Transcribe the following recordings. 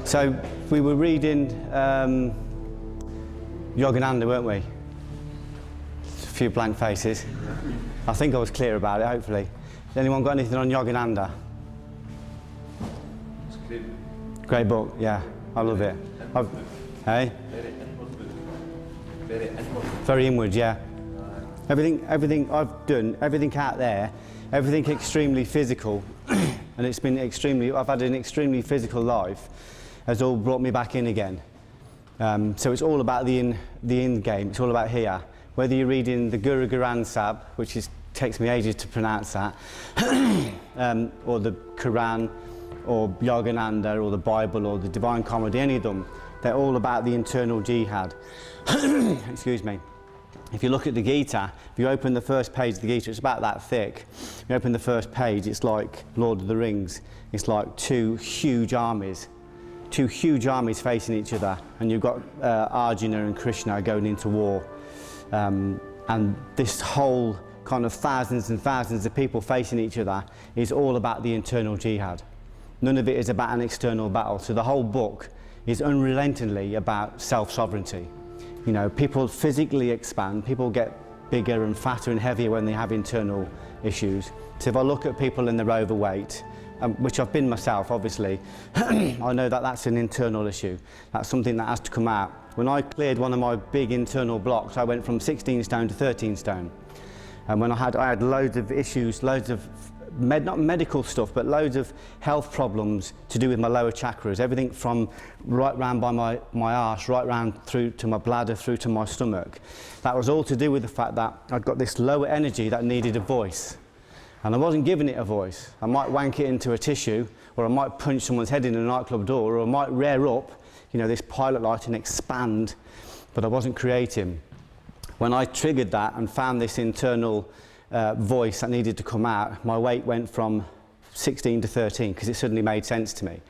So we were reading Yogananda, weren't we? A few blank faces. I think I was clear about it, hopefully. Has anyone got anything on Yogananda? It's a great book. Great book, yeah. I love it. Hey? Very inward book. Very inward. Very inward, yeah. Everything I've done, everything out there, everything extremely physical, and it's been I've had an extremely physical life, has all brought me back in again. So it's all about the in game, it's all about here. Whether you're reading the Guru Granth Sahib, which takes me ages to pronounce that, or the Quran, or Yogananda, or the Bible, or the Divine Comedy, any of them, they're all about the internal jihad. Excuse me. If you look at the Gita, if you open the first page of the Gita, it's about that thick. If you open the first page, it's like Lord of the Rings. It's like two huge armies facing each other, and you've got Arjuna and Krishna going into war. And this whole kind of thousands and thousands of people facing each other is all about the internal jihad. None of it is about an external battle. So the whole book is unrelentingly about self-sovereignty. You know, people physically expand, people get bigger and fatter and heavier when they have internal issues. So if I look at people and they're overweight, which I've been myself, obviously, I know that that's an internal issue. That's something that has to come out. When I cleared one of my big internal blocks, I went from 16 stone to 13 stone. And when I had loads of issues, loads of, not medical stuff, but loads of health problems to do with my lower chakras. Everything from right round by my arse, right round through to my bladder, through to my stomach. That was all to do with the fact that I'd got this lower energy that needed a voice. And I wasn't giving it a voice. I might wank it into a tissue, or I might punch someone's head in a nightclub door, or I might rear up, you know, this pilot light and expand, but I wasn't creating. When I triggered that and found this internal voice that needed to come out, my weight went from 16 to 13 because it suddenly made sense to me.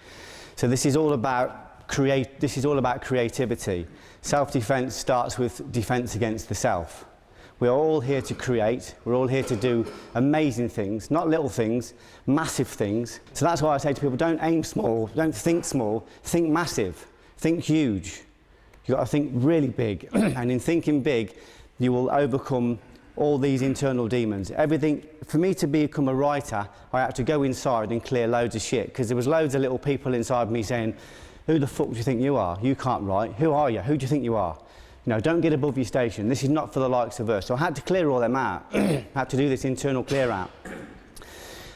So this is all about creativity. Self-defense starts with defense against the self. We're all here to create, we're all here to do amazing things, not little things, massive things. So that's why I say to people, don't aim small, don't think small, think massive, think huge. You've got to think really big, and in thinking big, you will overcome all these internal demons. Everything, for me to become a writer, I had to go inside and clear loads of shit, because there was loads of little people inside me saying, who the fuck do you think you are? You can't write. Who are you? Who do you think you are? You know, don't get above your station. This is not for the likes of us. So I had to clear all them out. I had to do this internal clear out.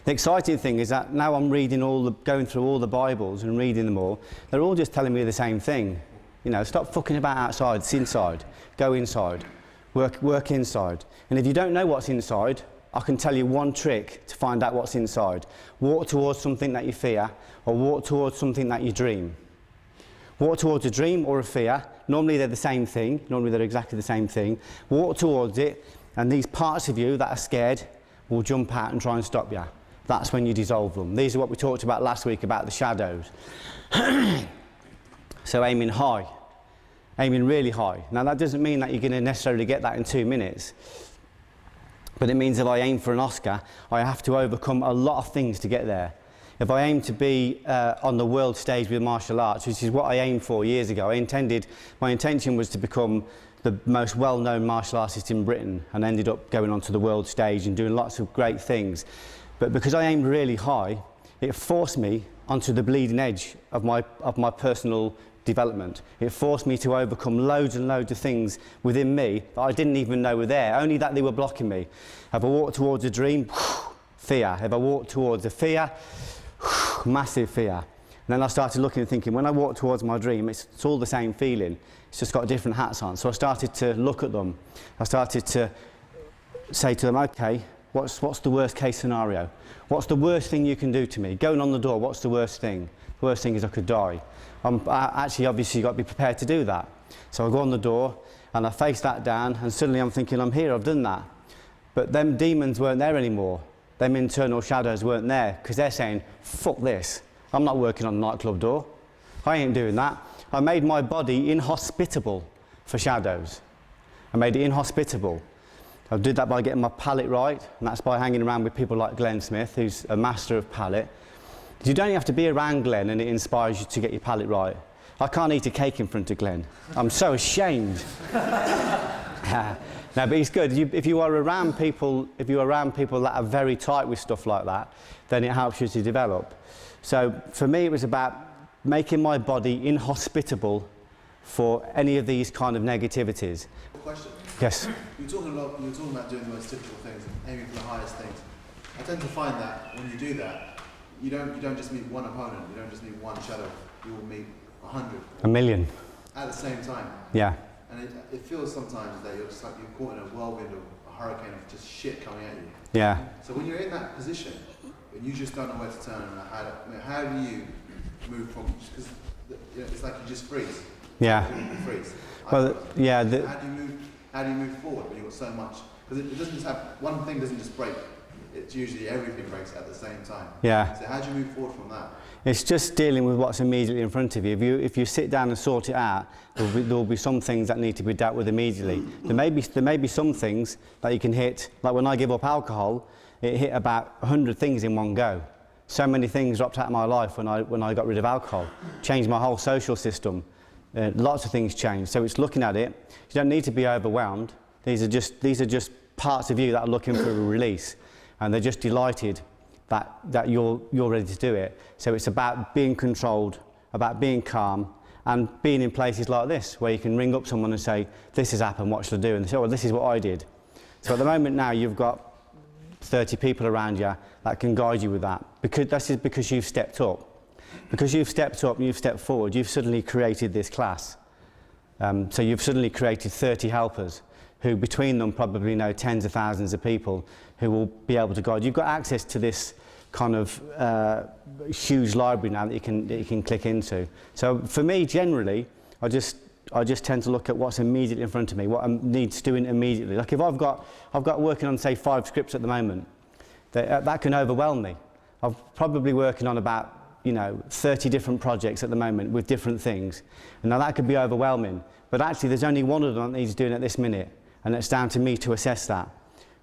The exciting thing is that now I'm reading going through all the Bibles and reading them all, they're all just telling me the same thing. You know, stop fucking about outside, it's inside. Go inside. Work inside. And if you don't know what's inside, I can tell you one trick to find out what's inside. Walk towards something that you fear, or walk towards something that you dream. Walk towards a dream or a fear. Normally they're the same thing. Normally they're exactly the same thing. Walk towards it, and these parts of you that are scared will jump out and try and stop you. That's when you dissolve them. These are what we talked about last week about the shadows. So aiming high. Aiming really high. Now that doesn't mean that you're going to necessarily get that in 2 minutes. But it means if I aim for an Oscar, I have to overcome a lot of things to get there. If I aim to be on the world stage with martial arts, which is what I aimed for years ago, my intention was to become the most well-known martial artist in Britain, and ended up going onto the world stage and doing lots of great things. But because I aimed really high, it forced me onto the bleeding edge of my personal development. It forced me to overcome loads and loads of things within me that I didn't even know were there, only that they were blocking me. If I walked towards a dream, fear. If I walked towards a fear, massive fear. And then I started looking and thinking, when I walk towards my dream, it's all the same feeling. It's just got different hats on. So I started to look at them. I started to say to them, okay, what's the worst case scenario? What's the worst thing you can do to me? Going on the door, what's the worst thing? The worst thing is I could die. Actually, obviously, you've got to be prepared to do that. So I go on the door, and I face that down, and suddenly I'm thinking, I'm here, I've done that. But them demons weren't there anymore. Them internal shadows weren't there, because they're saying, fuck this. I'm not working on a nightclub door. I ain't doing that. I made my body inhospitable for shadows. I made it inhospitable. I did that by getting my palate right, and that's by hanging around with people like Glenn Smith, who's a master of palate. You don't have to be around Glenn and it inspires you to get your palate right. I can't eat a cake in front of Glenn. I'm so ashamed. No, but it's good. If you are around people that are very tight with stuff like that, then it helps you to develop. So for me, it was about making my body inhospitable for any of these kind of negativities. Question. Yes. You were talking about doing the most difficult things and aiming for the highest things. I tend to find that when you do that, you don't just meet one opponent, you don't just meet one shadow, you will meet 100. A million. At the same time. Yeah. And it feels sometimes that you're just like you're caught in a whirlwind of a hurricane of just shit coming at you. Yeah. So when you're in that position, and you just don't know where to turn, and how do you move from? Because it's like you just freeze. Yeah. You freeze. Well, yeah. How do you move forward when you've got so much? Because it doesn't just have one thing doesn't just break. It's usually everything breaks at the same time. Yeah. So how do you move forward from that? It's just dealing with what's immediately in front of you. If you sit down and sort it out, there'll be some things that need to be dealt with immediately. There may be some things that you can hit, like when I give up alcohol, it hit about 100 things in one go. So many things dropped out of my life when I got rid of alcohol. Changed my whole social system. Lots of things changed. So it's looking at it. You don't need to be overwhelmed. These are just parts of you that are looking for a release, and they're just delighted that you're ready to do it. So it's about being controlled, about being calm, and being in places like this where you can ring up someone and say, "This has happened. What should I do?" And they say, "Oh, well, this is what I did." So at the moment now, you've got 30 people around you that can guide you with that. Because you've stepped up. Because you've stepped up and you've stepped forward, you've suddenly created this class. So you've suddenly created 30 helpers who between them probably know tens of thousands of people who will be able to guide. You've got access to this kind of huge library now that you can click into. So for me, generally, I just tend to look at what's immediately in front of me, what needs doing immediately. Like if I've got working on, say, 5 scripts at the moment, that can overwhelm me. I'm probably working on about 30 different projects at the moment with different things. And now that could be overwhelming, but actually there's only one of them that needs doing at this minute, and it's down to me to assess that.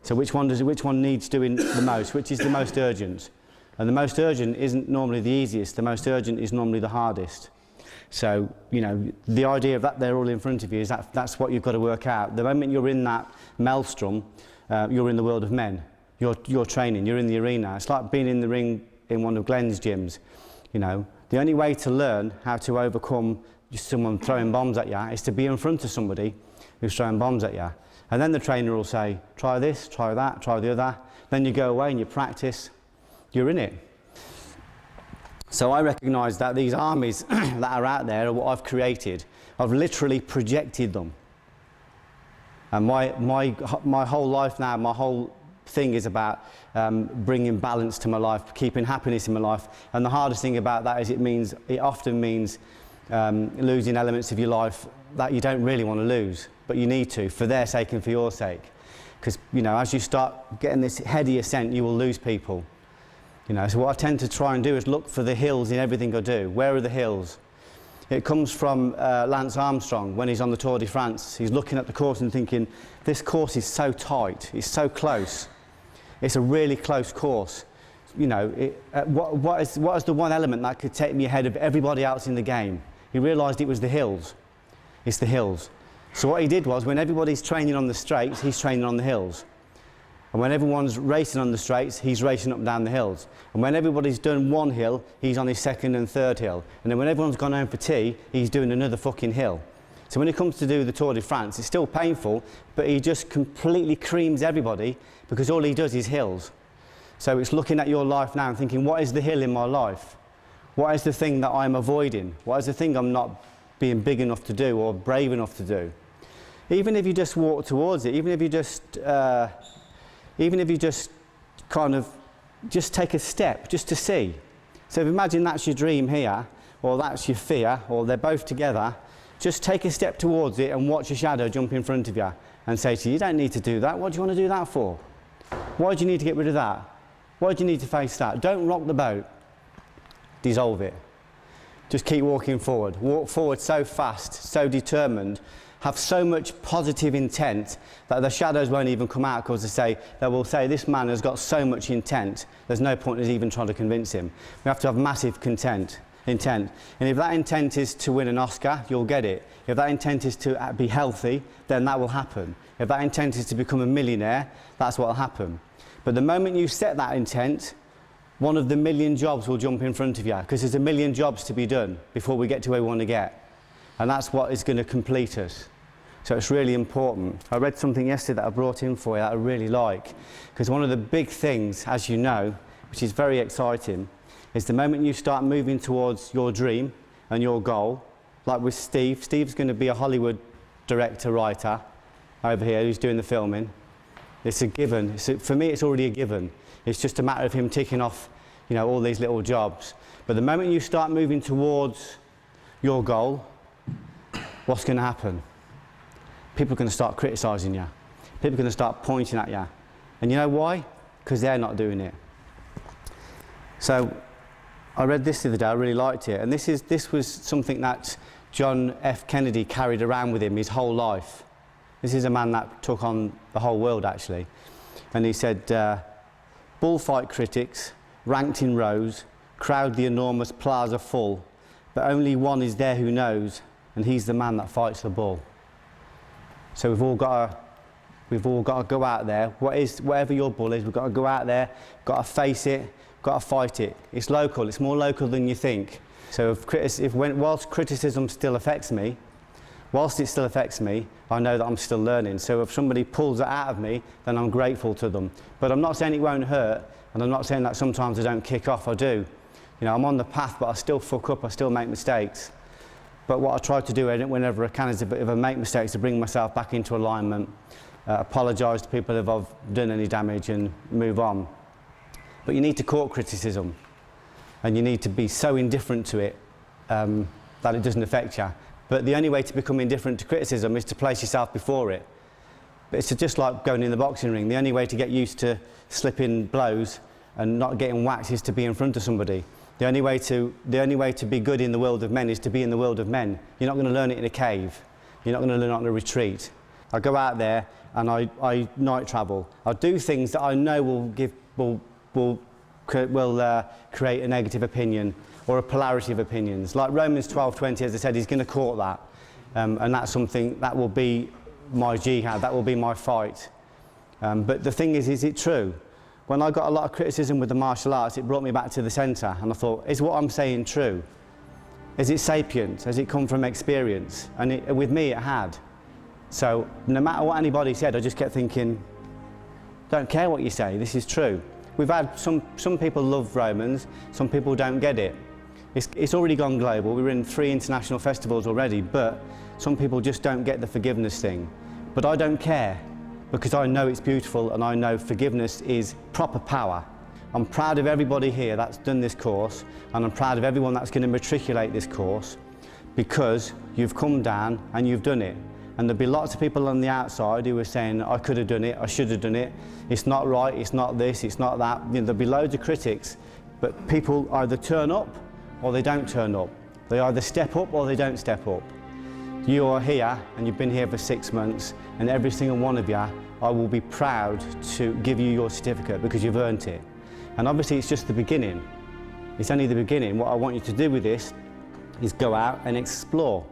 So which one needs doing the most, which is the most urgent? And the most urgent isn't normally the easiest, the most urgent is normally the hardest. So, the idea of that they're all in front of you is that's what you've got to work out. The moment you're in that maelstrom, you're in the world of men. You're training, you're in the arena. It's like being in the ring in one of Glenn's gyms. The only way to learn how to overcome someone throwing bombs at you is to be in front of somebody who's throwing bombs at you. And then the trainer will say, try this, try that, try the other. Then you go away and you practice. You're in it. So I recognise that these armies that are out there are what I've created. I've literally projected them. And my whole life now, my whole thing is about bringing balance to my life, keeping happiness in my life. And the hardest thing about that is it often means losing elements of your life that you don't really want to lose, but you need to, for their sake and for your sake. Because, as you start getting this heady ascent, you will lose people. So what I tend to try and do is look for the hills in everything I do. Where are the hills? It comes from Lance Armstrong when he's on the Tour de France. He's looking at the course and thinking, this course is so tight, it's so close. It's a really close course. What is the one element that could take me ahead of everybody else in the game? He realised it was the hills. It's the hills. So what he did was, when everybody's training on the straights, he's training on the hills. And when everyone's racing on the straights, he's racing up and down the hills. And when everybody's done one hill, he's on his second and third hill. And then when everyone's gone home for tea, he's doing another fucking hill. So when it comes to do the Tour de France, it's still painful, but he just completely creams everybody because all he does is hills. So it's looking at your life now and thinking, what is the hill in my life? What is the thing that I'm avoiding? What is the thing I'm not being big enough to do or brave enough to do? Even if you just walk towards it, even if you just kind of just take a step just to see. So if imagine that's your dream here, or that's your fear, or they're both together, just take a step towards it and watch a shadow jump in front of you and say to you, you don't need to do that. What do you want to do that for? Why do you need to get rid of that? Why do you need to face that? Don't rock the boat. Dissolve it. Just keep walking forward. Walk forward so fast, so determined. have so much positive intent that the shadows won't even come out, because they will say, this man has got so much intent, there's no point in even trying to convince him. We have to have massive intent. And if that intent is to win an Oscar, you'll get it. If that intent is to be healthy, then that will happen. If that intent is to become a millionaire, that's what will happen. But the moment you set that intent, one of the million jobs will jump in front of you, because there's a million jobs to be done before we get to where we want to get. And that's what is going to complete us. So it's really important. I read something yesterday that I brought in for you that I really like, because one of the big things, as you know, which is very exciting, is the moment you start moving towards your dream and your goal, like with Steve. Steve's going to be a Hollywood director, writer, over here, who's doing the filming. It's a given. For me, it's already a given. It's just a matter of him ticking off, all these little jobs. But the moment you start moving towards your goal, what's going to happen? People are going to start criticising you. People are going to start pointing at you. And you know why? Because they're not doing it. So I read this the other day, I really liked it. And this was something that John F. Kennedy carried around with him his whole life. This is a man that took on the whole world, actually. And he said, bullfight critics, ranked in rows, crowd the enormous plaza full, but only one is there who knows, and he's the man that fights the bull. So we've all got to go out there. Whatever your bull is, we've got to go out there, got to face it, got to fight it. It's local. It's more local than you think. So whilst criticism still affects me, I know that I'm still learning. So if somebody pulls it out of me, then I'm grateful to them. But I'm not saying it won't hurt, and I'm not saying that sometimes I don't kick off. I do. I'm on the path, but I still fuck up. I still make mistakes. But what I try to do whenever I can is if I make mistakes, to bring myself back into alignment, apologise to people if I've done any damage, and move on. But you need to court criticism, and you need to be so indifferent to it that it doesn't affect you. But the only way to become indifferent to criticism is to place yourself before it. But it's just like going in the boxing ring. The only way to get used to slipping blows and not getting whacked is to be in front of somebody. The only way to be good in the world of men is to be in the world of men. You're not going to learn it in a cave. You're not going to learn it on a retreat. I go out there and I night travel. I do things that I know will create a negative opinion or a polarity of opinions. Like Romans 12:20, as I said, he's going to court that. And that's something that will be my jihad, that will be my fight. But the thing is it true? When I got a lot of criticism with the martial arts, it brought me back to the centre, and I thought, is what I'm saying true? Is it sapient? Has it come from experience? And with me, it had. So no matter what anybody said, I just kept thinking, don't care what you say, this is true. We've had some people love Romans, some people don't get it. It's already gone global. We're in 3 international festivals already, but some people just don't get the forgiveness thing. But I don't care, because I know it's beautiful, and I know forgiveness is proper power. I'm proud of everybody here that's done this course, and I'm proud of everyone that's going to matriculate this course, because you've come down and you've done it. And there'll be lots of people on the outside who are saying, I could have done it, I should have done it, it's not right, it's not this, it's not that. There'll be loads of critics, but people either turn up or they don't turn up. They either step up or they don't step up. You are here, and you've been here for 6 months, and every single one of you, I will be proud to give you your certificate, because you've earned it. And obviously it's just the beginning. It's only the beginning. What I want you to do with this is go out and explore.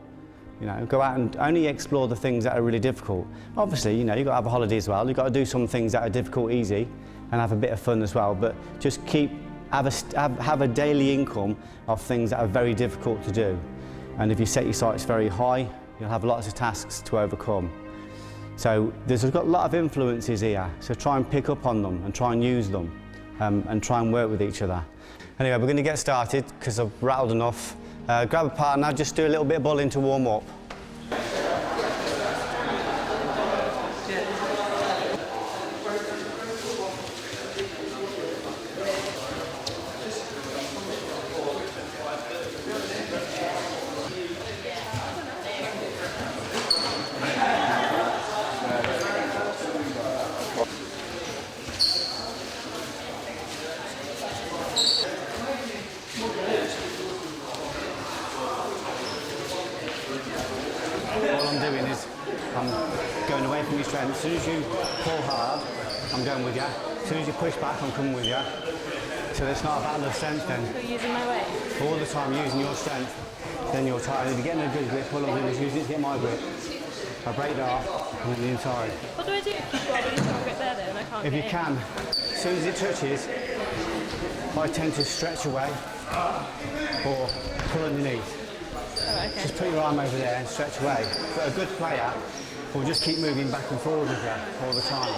Go out and only explore the things that are really difficult. Obviously, you've got to have a holiday as well. You've got to do some things that are difficult easy, and have a bit of fun as well. But just have a daily income of things that are very difficult to do. And if you set your sights very high, you'll have lots of tasks to overcome. So there's got a lot of influences here. So try and pick up on them and try and use them, and try and work with each other. Anyway, we're going to get started because I've rattled enough. Grab a partner, just do a little bit of bowling to warm up. All I'm doing is I'm going away from your strength. As soon as you pull hard, I'm going with you. As soon as you push back, I'm coming with you. So it's not a battle of strength then. You're using my weight? All the time using your strength, then you're tired. If you're getting a good grip, all I'm doing is using it to get my grip. I break that off, and then you're tired. What do I do if you've got a grip there then? I can't If get you in. can, as soon as it touches, I tend to stretch away or pull underneath. Oh, okay. Just put your arm over there and stretch away. But a good player will just keep moving back and forward with you all the time.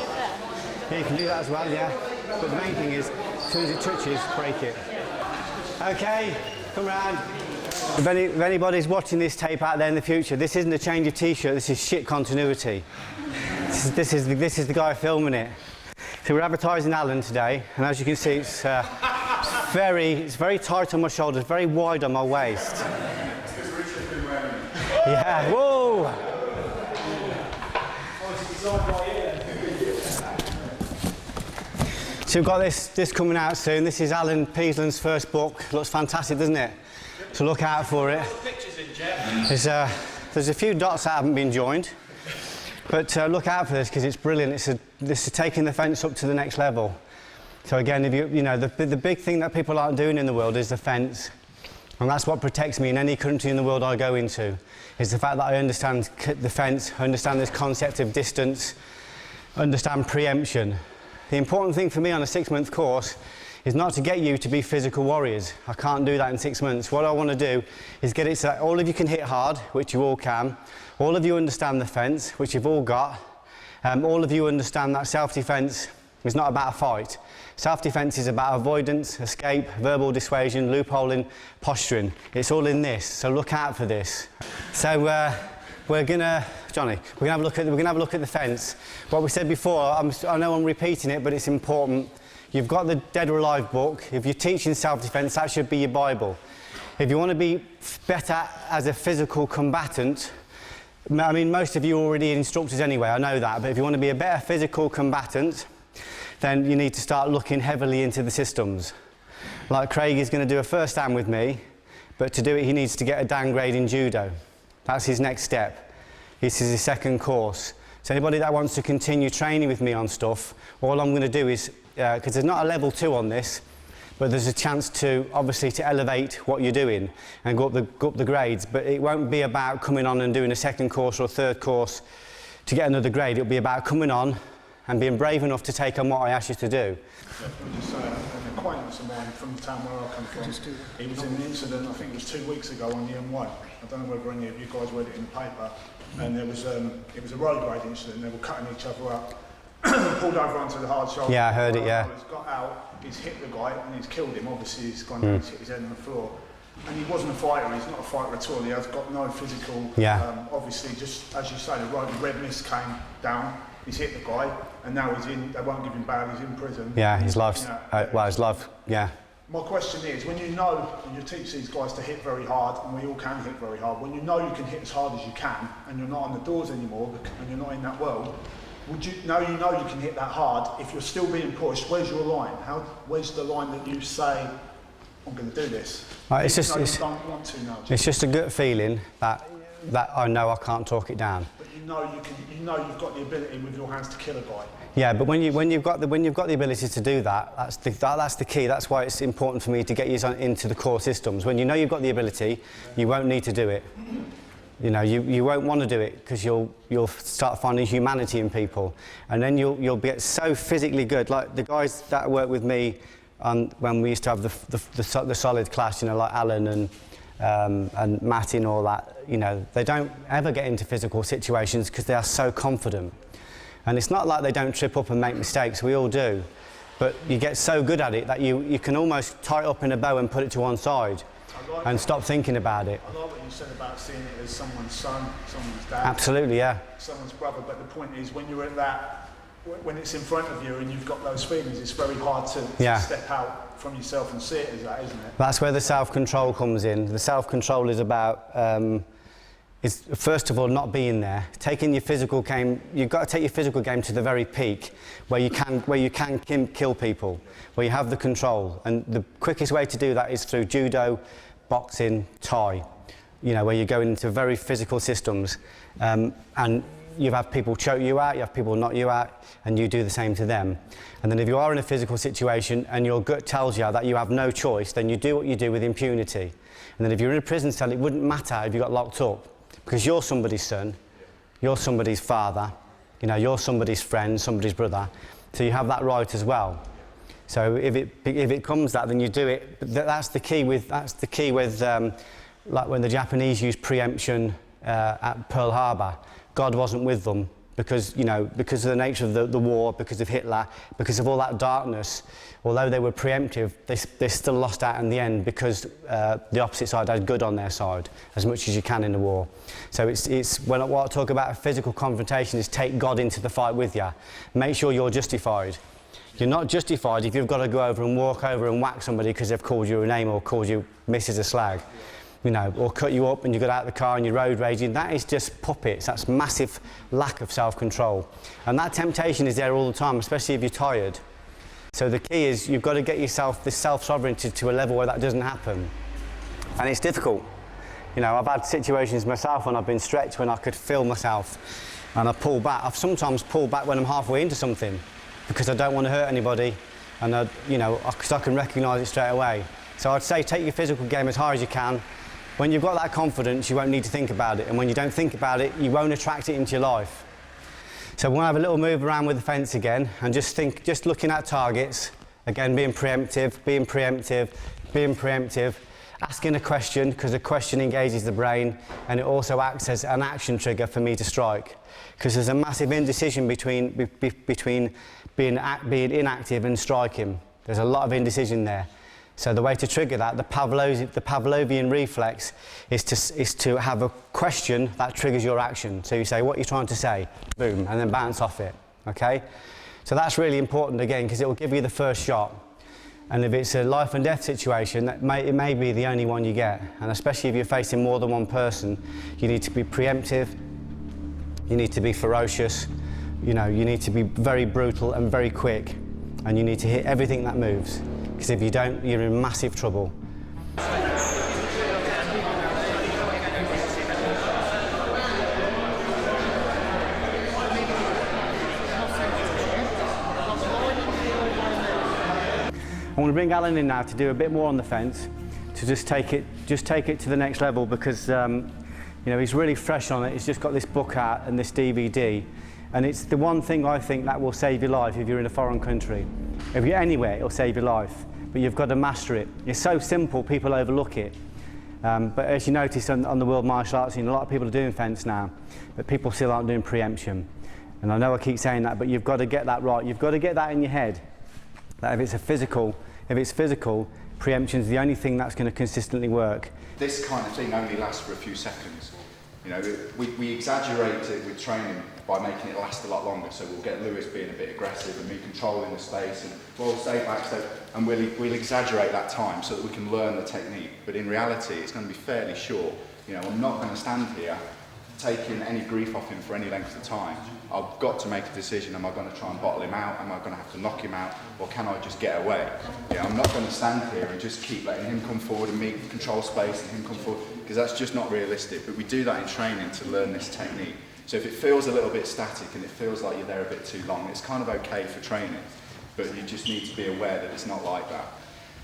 Yeah, you can do that as well, yeah. But the main thing is, as soon as it touches, break it. Okay, come round. If anybody's watching this tape out there in the future, this isn't a change of t-shirt, this is shit continuity. This is the guy filming it. So we're advertising Alan today, and as you can see, it's very tight on my shoulders, very wide on my waist. Yeah, whoa! So we've got this coming out soon. This is Alan Peasland's first book. Looks fantastic, doesn't it? So look out for it. Pictures in, Geoff. There's a few dots that haven't been joined, but look out for this because it's brilliant. This is taking the fence up to the next level. So again, if you know the big thing that people aren't doing in the world is the fence, and that's what protects me in any country in the world I go into. Is the fact that I understand the fence, understand this concept of distance, understand preemption. The important thing for me on a 6-month course is not to get you to be physical warriors. I can't do that in 6 months. What I want to do is get it so that all of you can hit hard, which you all can. All of you understand the fence, which you've all got. All of you understand that self-defense is not about a fight. Self-defense is about avoidance, escape, verbal dissuasion, loopholing, posturing. It's all in this, so look out for this. So we're gonna have a look at the fence. What we said before, I know I'm repeating it, but it's important. You've got the Dead or Alive book. If you're teaching self-defense, that should be your Bible. If you want to be better as a physical combatant, I mean, most of you are already instructors anyway, I know that, but if you want to be a better physical combatant, then you need to start looking heavily into the systems. Like Craig is going to do a first Dan with me, but to do it he needs to get a Dan grade in judo. That's his next step. This is his second course. So anybody that wants to continue training with me on stuff, all I'm going to do is, because there's not a level 2 on this, but there's a chance to, obviously, to elevate what you're doing and go up the grades. But it won't be about coming on and doing a second course or a third course to get another grade. It'll be about coming on and being brave enough to take on what I ask you to do. I'll just say, an acquaintance of mine from the town where I come from, he was in an incident, I think it was 2 weeks ago on the M1. I don't know whether any of you guys read it in the paper. And it was a road grade incident, they were cutting each other up. Pulled over onto the hard shoulder. Yeah, I heard it, yeah. He's got out, he's hit the guy and he's killed him. Obviously he's gone down, he's hit his head on the floor. And he wasn't a fighter, he's not a fighter at all. He has got no physical, obviously just as you say, the red mist came down, he's hit the guy, and now he's in, they won't give him bail, he's in prison. Yeah, his life's, You know, his life, yeah. My question is, when you know, and you teach these guys to hit very hard, and we all can hit very hard, when you know you can hit as hard as you can, and you're not on the doors anymore, and you're not in that world, would you know you can hit that hard, if you're still being pushed, where's your line? Where's the line that you say, I'm going to do this? It's just, you don't want to now. It's just a gut feeling that I know I can't talk it down. But you know you've got the ability with your hands to kill a guy. Yeah, but when you've got the ability to do that, that's the key. That's why it's important for me to get you into the core systems. When you know you've got the ability, you won't need to do it. You know, you won't want to do it because you'll start finding humanity in people, and then you'll get so physically good. Like the guys that work with me when we used to have the solid class, you know, like Alan and Matt and all that. You know, they don't ever get into physical situations because they are so confident. And it's not like they don't trip up and make mistakes, we all do. But you get so good at it that you can almost tie it up in a bow and put it to one side and stop thinking about it. I like what you said about seeing it as someone's son, someone's dad. Absolutely, yeah. Someone's brother, but the point is when you're at that, when it's in front of you and you've got those feelings, it's very hard to step out from yourself and see it as that, isn't it? That's where the self-control comes in. The self-control is about is first of all not being there, taking your physical game. You've got to take your physical game to the very peak, where you can kill people, where you have the control. And the quickest way to do that is through judo, boxing, Thai. You know, where you're going into very physical systems, and you've had people choke you out, you have people knock you out, and you do the same to them. And then if you are in a physical situation and your gut tells you that you have no choice, then you do what you do with impunity. And then if you're in a prison cell, it wouldn't matter if you got locked up, because you're somebody's son, you're somebody's father, you know, you're somebody's friend, somebody's brother, so you have that right as well. So if it comes that, then you do it. But that's the key with like when the Japanese used preemption at Pearl Harbor. God wasn't with them because, you know, because of the nature of the war, because of Hitler, because of all that darkness. Although they were preemptive, they still lost out in the end because the opposite side had good on their side, as much as you can in the war. So it's when what I talk about a physical confrontation is take God into the fight with you. Make sure you're justified. You're not justified if you've got to go over and walk over and whack somebody because they've called you a name or called you Mrs. a slag, you know, or cut you up and you got out of the car and you're road raging. That is just puppets. That's massive lack of self-control. And that temptation is there all the time, especially if you're tired. So the key is you've got to get yourself this self-sovereignty to a level where that doesn't happen. And it's difficult. You know, I've had situations myself when I've been stretched when I could feel myself and I pull back. I've sometimes pulled back when I'm halfway into something, because I don't want to hurt anybody, and you know, because I can recognise it straight away. So I'd say take your physical game as high as you can. When you've got that confidence, you won't need to think about it, and when you don't think about it, you won't attract it into your life. So we're going to have a little move around with the fence again, and just looking at targets, again being preemptive, asking a question, because a question engages the brain, and it also acts as an action trigger for me to strike. Because there's a massive indecision between being inactive and striking. There's a lot of indecision there. So the way to trigger that, the Pavlovian reflex, is to have a question that triggers your action. So you say, what are you trying to say? Boom, and then bounce off it, okay? So that's really important again, because it will give you the first shot. And if it's a life and death situation, it may be the only one you get. And especially if you're facing more than one person, you need to be preemptive, you need to be ferocious, you know, you need to be very brutal and very quick, and you need to hit everything that moves, because if you don't, you're in massive trouble. I want to bring Alan in now to do a bit more on the fence, to just take it to the next level, because you know, he's really fresh on it. He's just got this book out and this DVD, and it's the one thing I think that will save your life if you're in a foreign country. If you're anywhere, it'll save your life, but you've got to master it. It's so simple, people overlook it. But as you notice on the world martial arts scene, a lot of people are doing fence now, but people still aren't doing preemption. And I know I keep saying that, but you've got to get that right. You've got to get that in your head, that if it's physical, preemption is the only thing that's going to consistently work. This kind of thing only lasts for a few seconds. You know, we exaggerate it with training by making it last a lot longer. So we'll get Lewis being a bit aggressive and me controlling the space, and we'll stay back, and we'll exaggerate that time so that we can learn the technique. But in reality, it's going to be fairly short. You know, I'm not going to stand here taking any grief off him for any length of time. I've got to make a decision. Am I going to try and bottle him out? Am I going to have to knock him out? Or can I just get away? You know, I'm not going to stand here and just keep letting him come forward and me control space and him come forward, because that's just not realistic. But we do that in training to learn this technique. So if it feels a little bit static and it feels like you're there a bit too long, it's kind of okay for training, but you just need to be aware that it's not like that.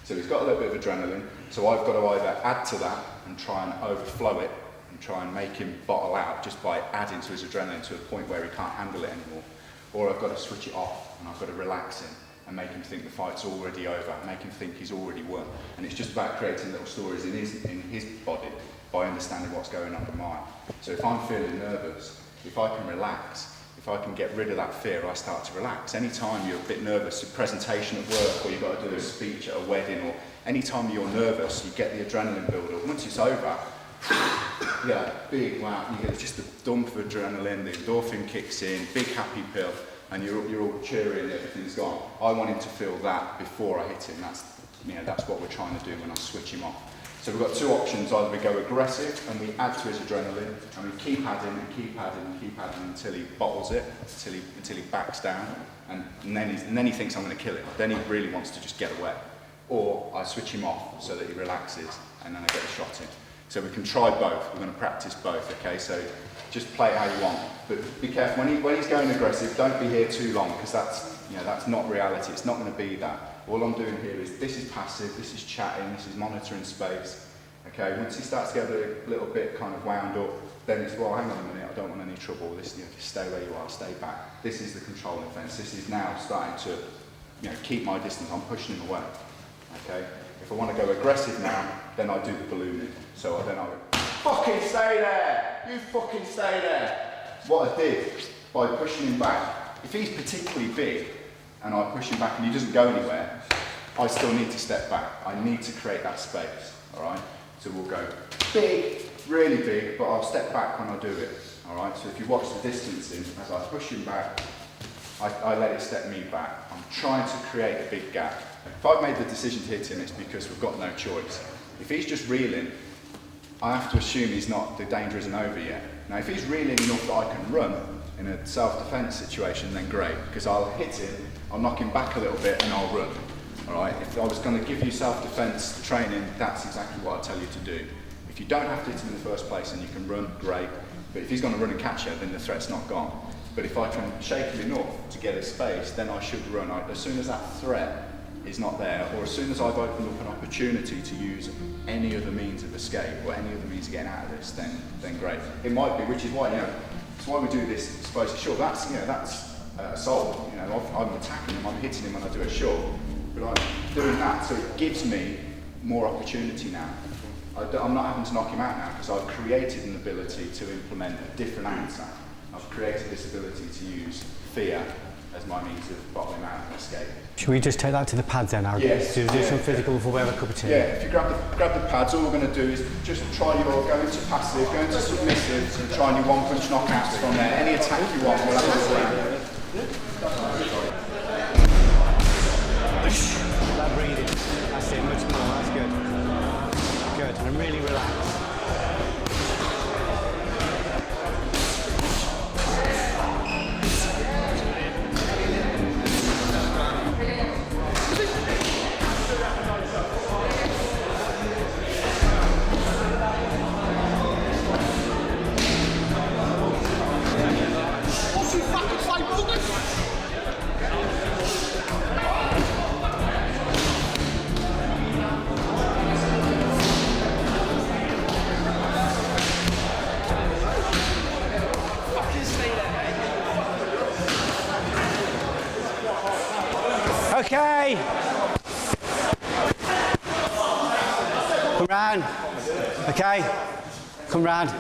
So he's got a little bit of adrenaline, so I've got to either add to that and try and overflow it, and try and make him bottle out just by adding to his adrenaline to a point where he can't handle it anymore. Or I've got to switch it off and I've got to relax him and make him think the fight's already over, make him think he's already won. And it's just about creating little stories in his body by understanding what's going on in mine. So if I'm feeling nervous, if I can relax, if I can get rid of that fear, I start to relax. Anytime you're a bit nervous, a presentation at work, or you've got to do a speech at a wedding, or anytime you're nervous, you get the adrenaline build up. Once it's over, you get a big wow, you get just a dump of adrenaline, the endorphin kicks in, big happy pill, and you're all cheery and everything's gone. I want him to feel that before I hit him. That's what we're trying to do when I switch him off. So we've got two options: either we go aggressive and we add to his adrenaline, and we keep adding and keep adding and keep adding until he bottles it, until he backs down, and then he thinks I'm going to kill him. Then he really wants to just get away. Or I switch him off so that he relaxes, and then I get a shot in. So we can try both. We're going to practice both, okay? So just play it how you want. But be careful, when he's going aggressive, don't be here too long, because that's not reality, it's not going to be that. All I'm doing here is, this is passive, this is chatting, this is monitoring space. Okay, once he starts to get a little bit kind of wound up, then it's, well, hang on a minute, I don't want any trouble, this, just stay where you are, stay back. This is the controlling fence, this is now starting to, keep my distance, I'm pushing him away. Okay, if I want to go aggressive now, then I do the ballooning. So then I go, fucking stay there, you fucking stay there. What I did, by pushing him back, if he's particularly big, and I push him back and he doesn't go anywhere, I still need to step back. I need to create that space, all right? So we'll go big, really big, but I'll step back when I do it, all right? So if you watch the distancing, as I push him back, I let it step me back. I'm trying to create a big gap. If I've made the decision to hit him, it's because we've got no choice. If he's just reeling, I have to assume the danger isn't over yet. Now, if he's reeling enough that I can run in a self-defense situation, then great, because I'll hit him, I'll knock him back a little bit, and I'll run. All right? If I was going to give you self-defense training, that's exactly what I tell you to do. If you don't have to hit him in the first place and you can run, great. But if he's going to run and catch you, then the threat's not gone. But if I can shake him enough to get a space, then I should run. As soon as that threat is not there, or as soon as I've opened up an opportunity to use any other means of escape or any other means of getting out of this, then great. It might be, which is why, it's why we do this exposure. Sure, that's assault. I'm attacking him, I'm hitting him when I do a shot, but I'm doing that, so it gives me more opportunity now. I'm not having to knock him out now, because I've created an ability to implement a different answer. I've created this ability to use fear as my means of bottling out and escape. Should we just take that to the pads then, Aaron? Yes. Do some physical before we have a cup of tea? Yeah, if you grab the pads, all we're going to do is just try go into passive, go into submissive, and try your one-punch knockouts from there. Any attack you want, we'll have a swing. That breathing. That's it, much more. That's good. Good, and really relaxed. Okay. Come round. Okay. Come round.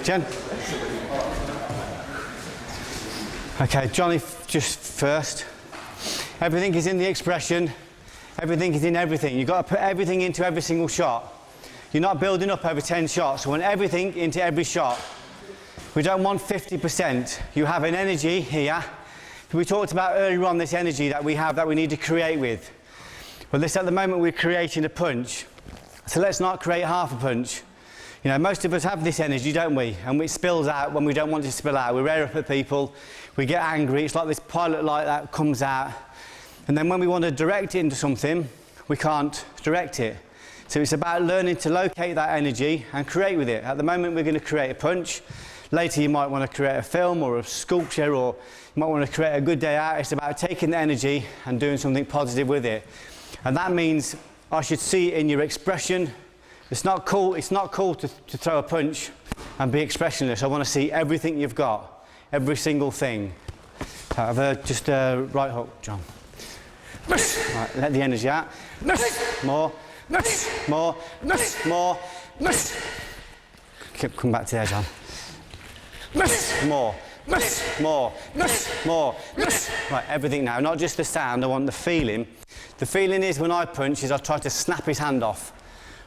Jen. Okay, Johnny just first. Everything is in the expression. Everything is in everything. You've got to put everything into every single shot. You're not building up over 10 shots. You want everything into every shot. We don't want 50%. You have an energy here. We talked about earlier on this energy that we have that we need to create with. Well, at the moment we're creating a punch. So let's not create half a punch. Most of us have this energy, don't we? And it spills out when we don't want it to spill out. We rear up at people, we get angry, it's like this pilot light that comes out. And then when we want to direct it into something, we can't direct it. So it's about learning to locate that energy and create with it. At the moment we're going to create a punch. Later you might want to create a film or a sculpture, or you might want to create a good day out. It's about taking the energy and doing something positive with it. And that means I should see it in your expression. It's not cool to throw a punch and be expressionless. I want to see everything you've got, every single thing. So have just a right hook, John. Right, let the energy out. More. More. More. Come back to there, John. More. More. More. Right, everything now, not just the sound, I want the feeling. The feeling is when I punch is I try to snap his hand off.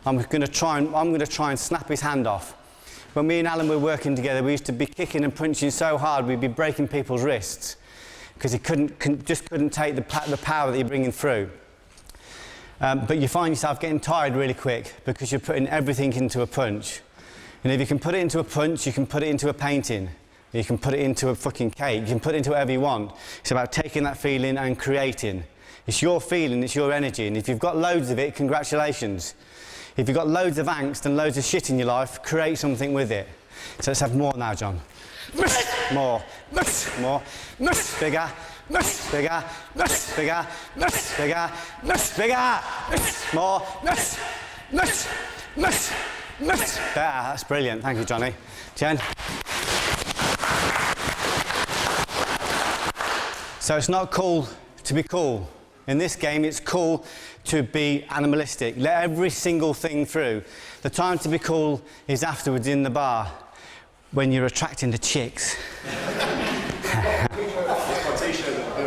I'm going to try and snap his hand off. When me and Alan were working together, we used to be kicking and punching so hard we'd be breaking people's wrists because he just couldn't take the power that you're bringing through. But you find yourself getting tired really quick because you're putting everything into a punch. And if you can put it into a punch, you can put it into a painting. You can put it into a fucking cake. You can put it into whatever you want. It's about taking that feeling and creating. It's your feeling, it's your energy. And if you've got loads of it, congratulations. If you've got loads of angst and loads of shit in your life, create something with it. So let's have more now, John. More, more, bigger, bigger, bigger, bigger, bigger, more, better. That's brilliant. Thank you, Johnny. Jen. So it's not cool to be cool. In this game, it's cool to be animalistic. Let every single thing through. The time to be cool is afterwards in the bar, when you're attracting the chicks.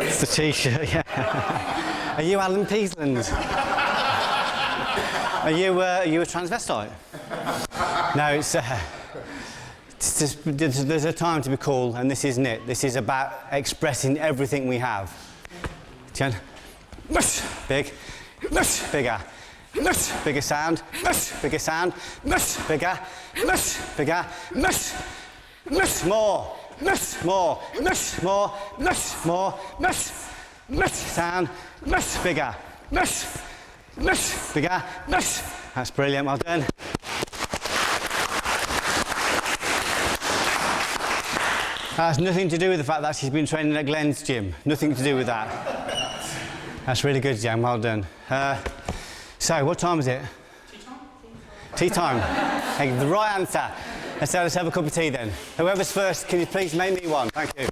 It's the t-shirt, yeah. Are you Alan Peasland? Are you a transvestite? No, it's just, there's a time to be cool, and this isn't it. This is about expressing everything we have. Jen? Big, bigger, bigger sound, bigger sound, bigger, bigger, more, sound, bigger, bigger. That's brilliant, well done. That has nothing to do with the fact that she's been training at Glenn's gym. Nothing to do with that. That's really good, Jan. Well done. So, what time is it? Tea time. Hey, the right answer. Let's have a cup of tea then. Whoever's first, can you please make me one? Thank you.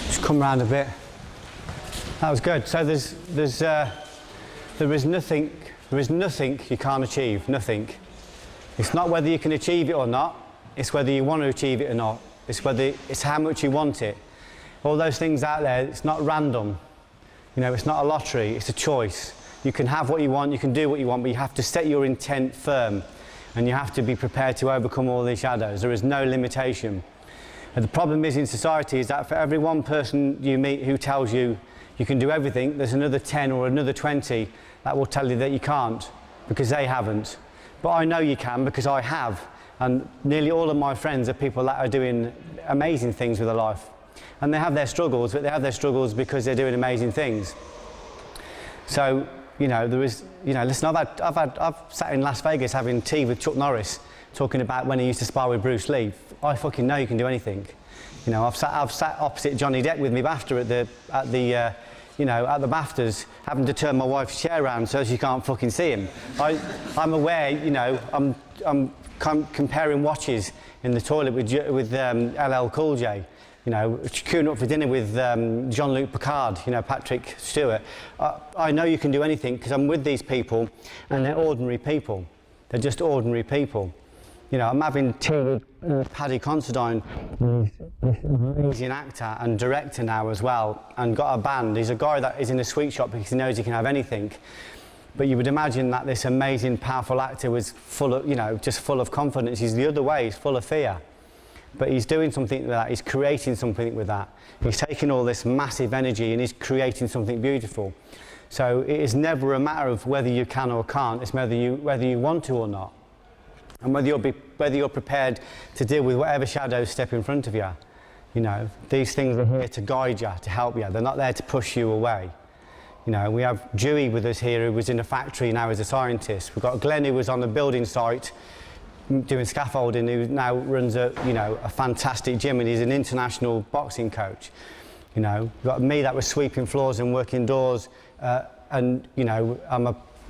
Just come round a bit. That was good. So there is nothing you can't achieve. Nothing. It's not whether you can achieve it or not. It's whether you want to achieve it or not. It's how much you want it. All those things out there, it's not random. You know, it's not a lottery, it's a choice. You can have what you want, you can do what you want, but you have to set your intent firm. And you have to be prepared to overcome all these shadows. There is no limitation. And the problem is in society is that for every one person you meet who tells you you can do everything, there's another 10 or another 20 that will tell you that you can't, because they haven't. But I know you can, because I have. And nearly all of my friends are people that are doing amazing things with their life. And they have their struggles, but they have their struggles because they're doing amazing things. So, you know, there is, you know, listen, I've sat in Las Vegas having tea with Chuck Norris, talking about when he used to spar with Bruce Lee. I fucking know you can do anything. You know, I've sat opposite Johnny Depp with me BAFTA at the BAFTAs, having to turn my wife's chair around so she can't fucking see him. I'm aware, you know, I'm comparing watches in the toilet with LL Cool J, you know, queuing up for dinner with Jean-Luc Picard, you know, Patrick Stewart. I know you can do anything because I'm with these people and they're ordinary people. They're just ordinary people. You know, I'm having tea with Paddy Considine, this amazing actor and director now as well, and got a band. He's a guy that is in a sweet shop because he knows he can have anything. But you would imagine that this amazing, powerful actor was full of, you know, just full of confidence. He's the other way, he's full of fear. But he's doing something with that, he's creating something with that. He's taking all this massive energy and he's creating something beautiful. So it is never a matter of whether you can or can't, it's whether you want to or not. And whether you're prepared to deal with whatever shadows step in front of you. You know, these things are here to guide you, to help you. They're not there to push you away. You know, we have Dewey with us here who was in a factory now as a scientist. We've got Glenn who was on the building site doing scaffolding, who now runs a fantastic gym and he's an international boxing coach. You know, we've got me that was sweeping floors and working doors and, you know,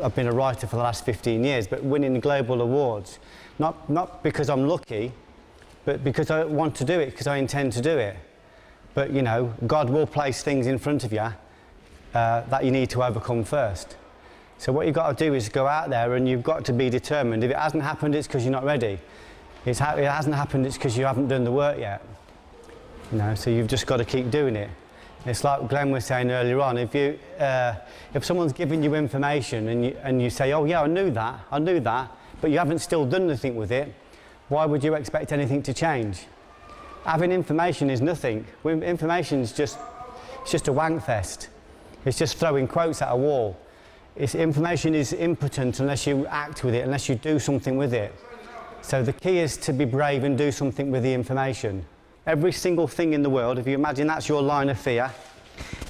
I've been a writer for the last 15 years, but winning global awards. Not because I'm lucky, but because I want to do it, because I intend to do it. But, you know, God will place things in front of you that you need to overcome first. So what you've got to do is go out there and you've got to be determined. If it hasn't happened, it's because you're not ready. If it hasn't happened, it's because you haven't done the work yet. You know, so you've just got to keep doing it. It's like Glenn was saying earlier on, if someone's giving you information and you say, oh yeah, I knew that, but you haven't still done anything with it, why would you expect anything to change? Having information is nothing. Information is just a wank fest. It's just throwing quotes at a wall. Information is impotent unless you act with it, unless you do something with it. So the key is to be brave and do something with the information. Every single thing in the world, if you imagine that's your line of fear,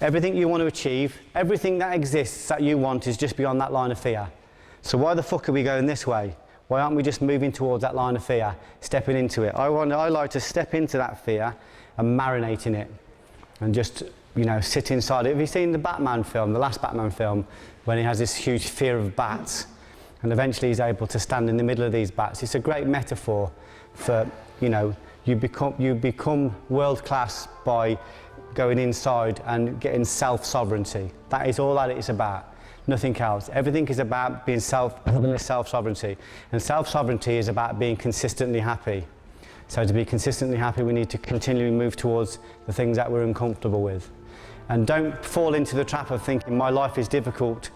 everything you want to achieve, everything that exists that you want is just beyond that line of fear. So why the fuck are we going this way? Why aren't we just moving towards that line of fear, stepping into it? I like to step into that fear and marinate in it and just, you know, sit inside it. Have you seen the Batman film, the last Batman film, when he has this huge fear of bats and eventually he's able to stand in the middle of these bats? It's a great metaphor for, you know, you become world class by going inside and getting self-sovereignty. That is all that it's about. Nothing else. Everything is about being self-sovereignty. And self-sovereignty is about being consistently happy. So to be consistently happy, we need to continually move towards the things that we're uncomfortable with. And don't fall into the trap of thinking, my life is difficult,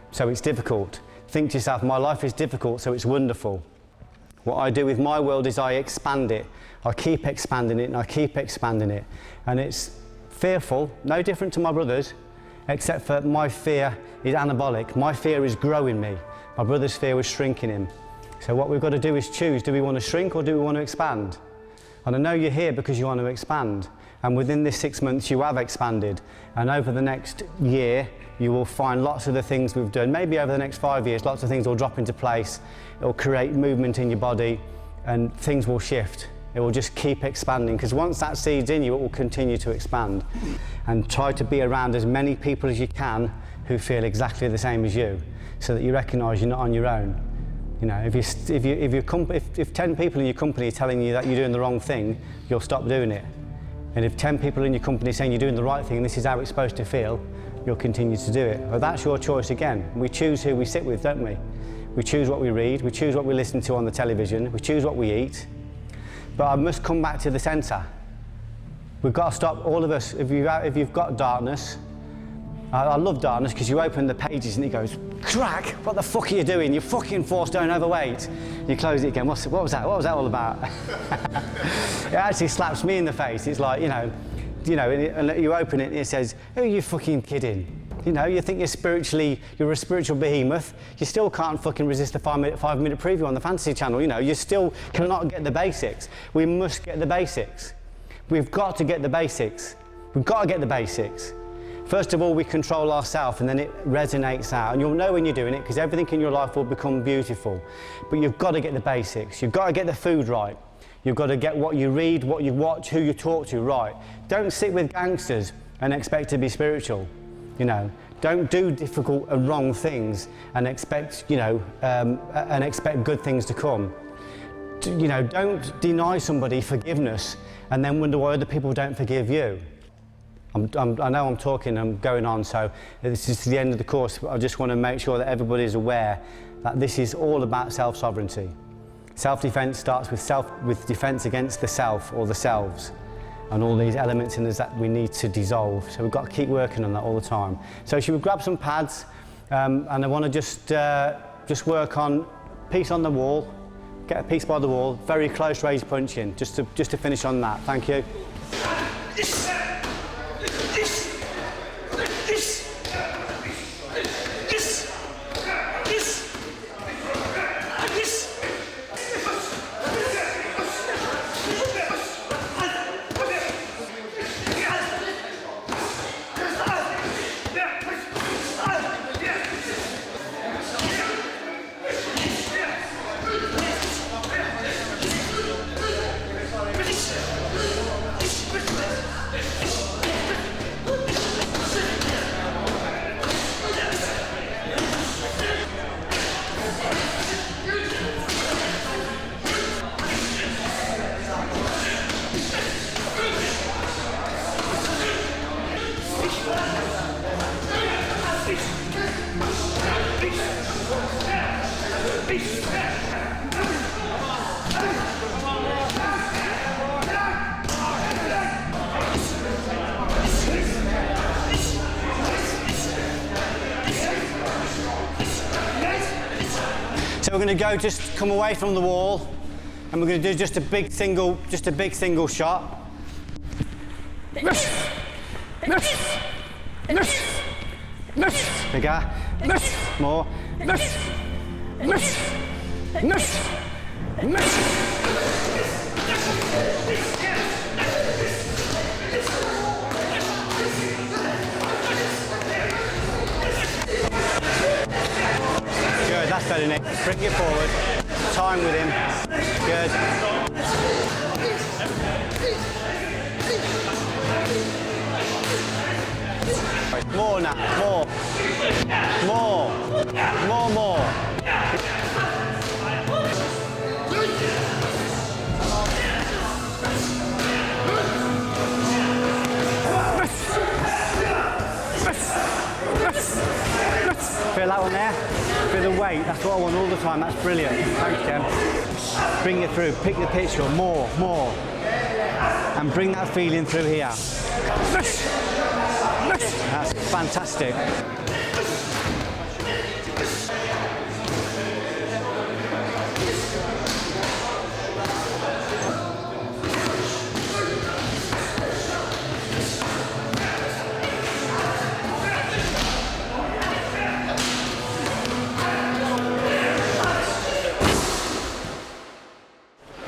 so it's difficult. Think to yourself, my life is difficult, so it's wonderful. What I do with my world is I expand it. I keep expanding it and I keep expanding it. And it's fearful, no different to my brothers, except for my fear is anabolic. My fear is growing me. My brother's fear was shrinking him. So what we've got to do is choose, do we want to shrink or do we want to expand? And I know you're here because you want to expand. And within this 6 months you have expanded. And over the next year, you will find lots of the things we've done. Maybe over the next 5 years, lots of things will drop into place. It will create movement in your body and things will shift. It will just keep expanding, because once that seed's in you, it will continue to expand. And try to be around as many people as you can who feel exactly the same as you, so that you recognise you're not on your own. You know, if 10 people in your company are telling you that you're doing the wrong thing, you'll stop doing it. And if 10 people in your company are saying you're doing the right thing and this is how it's supposed to feel, you'll continue to do it. Well, that's your choice again. We choose who we sit with, don't we? We choose what we read, we choose what we listen to on the television, we choose what we eat. But I must come back to the centre. We've got to stop, all of us, if you've got darkness, I love darkness because you open the pages and it goes, crack, what the fuck are you doing? You're fucking 4 stone overweight. You close it again, what was that all about? It actually slaps me in the face. It's like, you know, and you open it and it says, who are you fucking kidding? You know, you think you're a spiritual behemoth, you still can't fucking resist a 5-minute preview on the Fantasy Channel, you know, you still cannot get the basics. We must get the basics. We've got to get the basics. We've got to get the basics. First of all, we control ourselves and then it resonates out. And you'll know when you're doing it because everything in your life will become beautiful. But you've got to get the basics. You've got to get the food right. You've got to get what you read, what you watch, who you talk to right. Don't sit with gangsters and expect to be spiritual. You know, don't do difficult and wrong things and expect, you know, and expect good things to come. You know, don't deny somebody forgiveness and then wonder why other people don't forgive you. I know I'm talking, I'm going on, so this is the end of the course. I just want to make sure that everybody is aware that this is all about self-sovereignty. Self-defense starts with defense against the self or the selves, and all these elements in us that we need to dissolve. So we've got to keep working on that all the time. So should we grab some pads, and I want to just work on piece on the wall, get a piece by the wall, very close raise punching, just to finish on that. Thank you. So we're going to go, just come away from the wall, and we're going to do just a big single shot. Bigger. More. Good, That's better, Nick. Bring it forward. Time with him. Good. More now. More. More. More, more. Feel that one there? Feel the weight, that's what I want all the time, that's brilliant. Thanks, Jem. Bring it through, pick the picture, more. And bring that feeling through here. That's fantastic.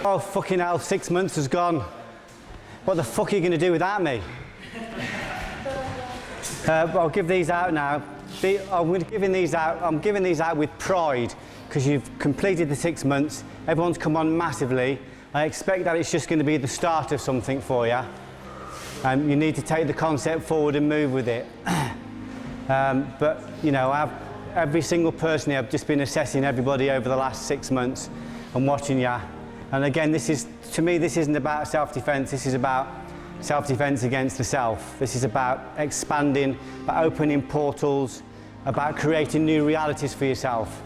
Oh, fucking hell, 6 months has gone. What the fuck are you going to do without me? I'll give these out now. I'm giving these out with pride because you've completed the 6 months. Everyone's come on massively. I expect that it's just going to be the start of something for you. You need to take the concept forward and move with it. But, you know, every single person here, I've just been assessing everybody over the last 6 months and watching you. And again, to me, this isn't about self-defense. This is about self-defense against the self. This is about expanding, about opening portals, about creating new realities for yourself.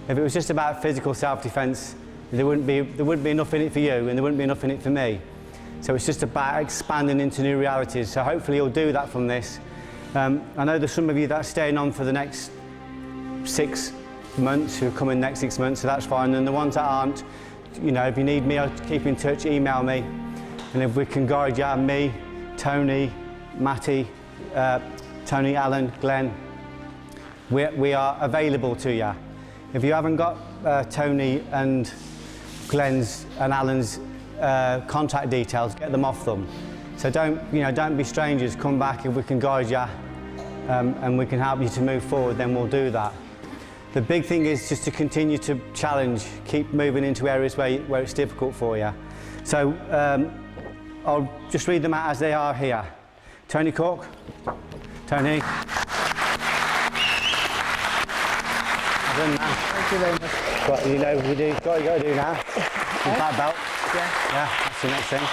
If it was just about physical self-defense, there wouldn't be enough in it for you, and there wouldn't be enough in it for me. So it's just about expanding into new realities. So hopefully you'll do that from this. I know there's some of you that are staying on for the next 6 months, who are coming next 6 months, so that's fine. And the ones that aren't, you know, if you need me, I'll keep in touch, email me. And if we can guide you, me, Tony, Matty, Tony, Alan, Glenn, we are available to you. If you haven't got Tony and Glenn's and Alan's contact details, get them off them. So don't be strangers, come back. If we can guide you and we can help you to move forward, then we'll do that. The big thing is just to continue to challenge, keep moving into areas where it's difficult for you. So I'll just read them out as they are here. Tony Cork. Tony. Well done, man. Thank you very much. What you know what you got to do now? Black belt. Yeah. Yeah, that's the next thing.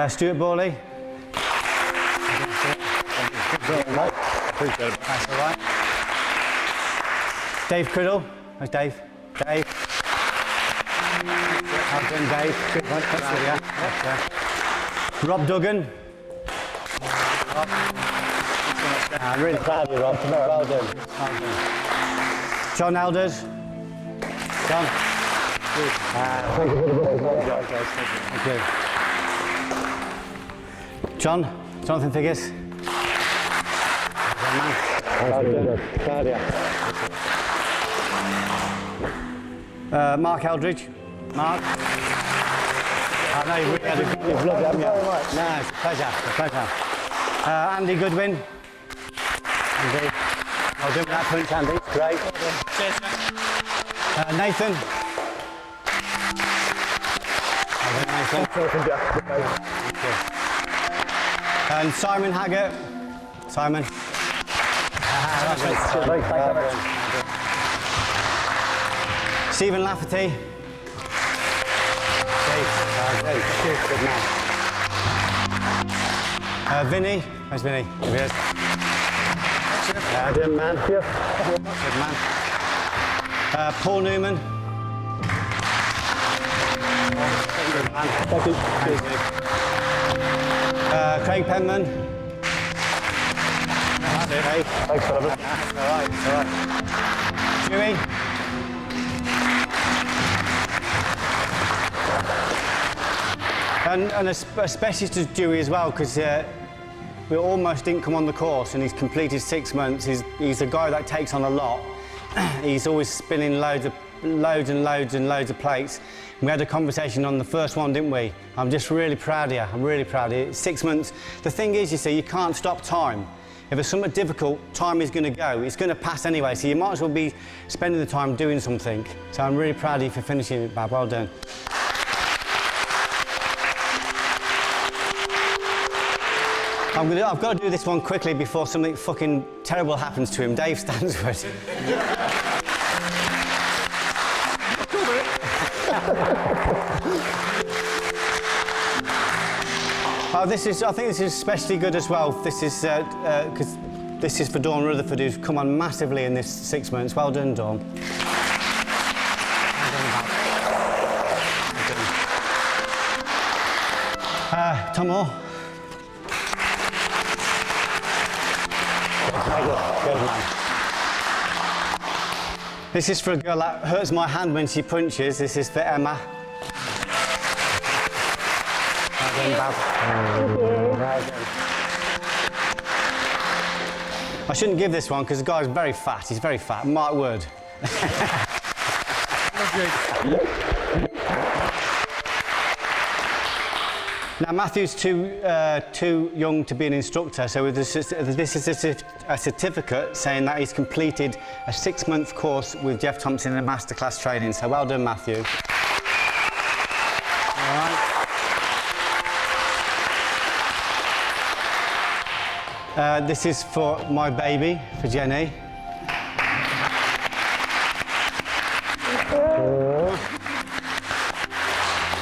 Stuart Borley. That's all right. Dave Criddle. Where's Dave? Dave. Well done, Dave. Good one. That's it, yeah. Rob Duggan. Rob. I'm really proud of you, Rob. Well done. Well done. John Elders. John. Thank you. John. Jonathan Figgis. Well done. Proud of you. Mark Eldridge. Mark. I know you've really had a good look, haven't you? Very much. No, it's a pleasure. Andy Goodwin. Andy. Well done with that punch, Andy. Great. Cheers, Nathan. Well done, Nathan. Thank you. And Simon Haggart. Simon. Stephen Lafferty. Good man. Vinny. Where's Vinny? Here he is. Good man. Good man. Paul Newman. Good man. Craig Penman. That's it, eh? Thanks, Sullivan. All right. Dewey. And especially to Dewey as well, because we almost didn't come on the course, and he's completed 6 months. He's a guy that takes on a lot. He's always spinning loads of plates. We had a conversation on the first one, didn't we? I'm just really proud of you. I'm really proud of you. 6 months. The thing is, you see, you can't stop time. if it's something difficult, time is going to go. It's going to pass anyway, so you might as well be spending the time doing something. So I'm really proud of you for finishing it, Bab. Well done. I've got to do this one quickly before something fucking terrible happens to him. Dave Stansford. I think this is especially good as well. This is because this is for Dawn Rutherford, who's come on massively in this 6 months. Well done, Dawn. Well done. Tom Moore. Good man. This is for a girl that hurts my hand when she punches. This is for Emma. Well done, Bab. Well done. I shouldn't give this one because the guy's very fat. He's very fat. Mark Wood. Now, Matthew's too young to be an instructor, so this is a certificate saying that he's completed a 6-month course with Geoff Thompson in Masterclass training. So well done, Matthew. All right. This is for my baby, for Jenny.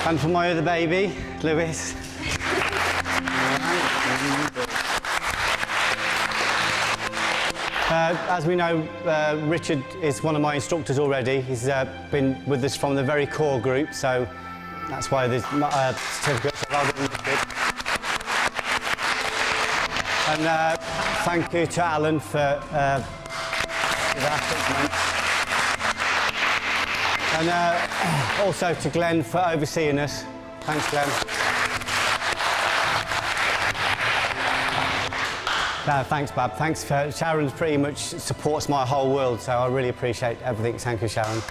And for my other baby, Lewis. As we know, Richard is one of my instructors already. He's been with us from the very core group, so that's why there's certificates. And thank you to Alan for that 6 months. And also to Glenn for overseeing us. Thanks, Glenn. No, thanks, Bab. Thanks for Sharon. Pretty much supports my whole world, so I really appreciate everything. Thank you, Sharon.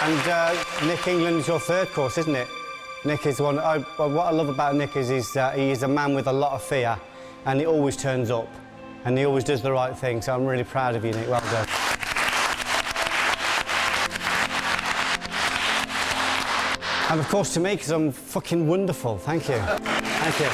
And Nick England's your third course, isn't it? Nick is one. What I love about Nick is he is a man with a lot of fear, and he always turns up, and he always does the right thing. So I'm really proud of you, Nick. Well done. And of course to me, because I'm fucking wonderful. Thank you. Thank you.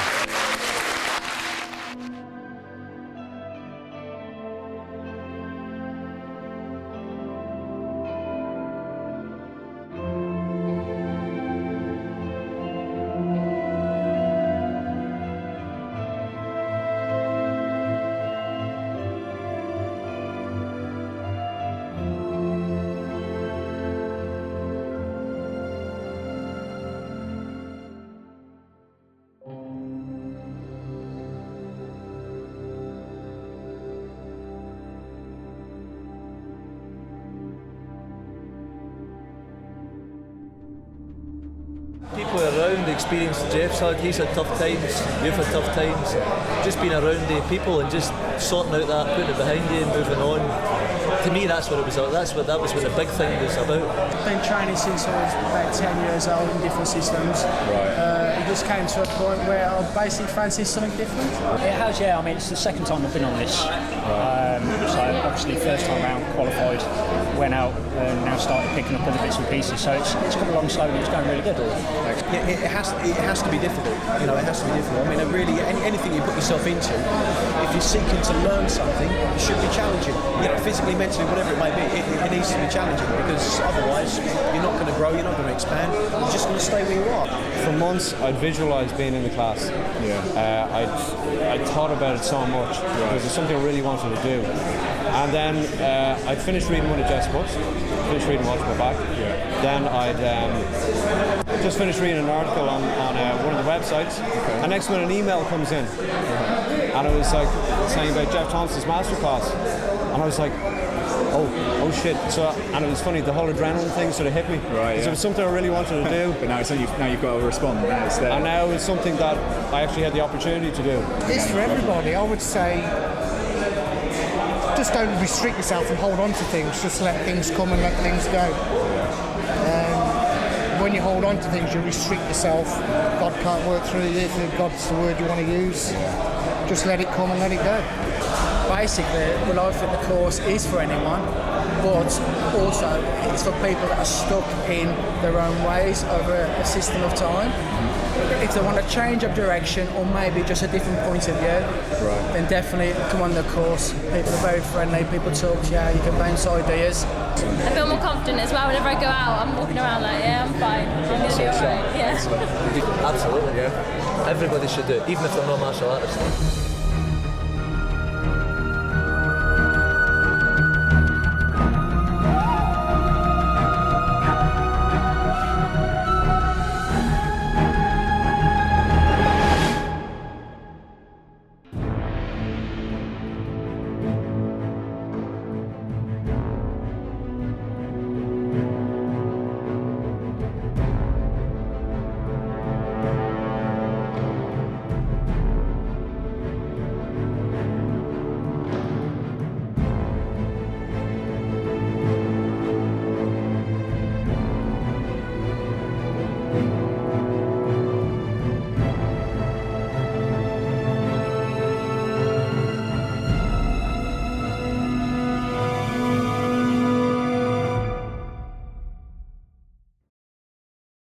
People around the experience that Jeff's had, he's had tough times, you've had tough times. Just being around the people and just sorting out that, putting it behind you and moving on. To me, that's what it was. That was what the big thing was about. I've been training since I was about 10 years old in different systems. Right. It just came to a point where I basically fancied something different. It has, yeah. I mean, it's the second time I've been on this. Right. So obviously, first time round qualified, went out and now started picking up other bits and pieces. So it's come along slowly. It's going really good. Yeah, it has to be difficult. You know, it has to be difficult. I mean, really, anything you put yourself into, if you're seeking to learn something, it should be challenging. You know, physically, mentally, whatever it may be, it needs to be challenging because otherwise you're not going to grow, you're not going to expand, you're just going to stay where you are. For months, I'd visualised being in the class. Yeah. I'd thought about it so much because it's something I really wanted to do. And then I'd finished reading one of Jeff's books, finished reading Watch My Back. Yeah. Then I'd just finished reading an article on one of the websites, and next minute an email comes in, and it was like saying about Geoff Thompson's Masterclass, and I was like, oh shit! So, and it was funny, the whole adrenaline thing sort of hit me. Right. Because it was something I really wanted to do. But now you've got to respond. Now it's there. And now it's something that I actually had the opportunity to do. It's for everybody. I would say, just don't restrict yourself and hold on to things. Just let things come and let things go. when you hold on to things, you restrict yourself. God can't work through you. If God's the word you want to use, just let it come and let it go. Basically, well, I think the course is for anyone, but also it's for people that are stuck in their own ways over a system of time. If they want to change of direction or maybe just a different point of view, then definitely come on the course. People are very friendly, people talk to you, you can bounce ideas. I feel more confident as well. Whenever I go out, I'm walking around like, yeah, I'm fine. I'm going to be alright. Yeah. Absolutely, yeah. Everybody should do it, even if they're not martial artists.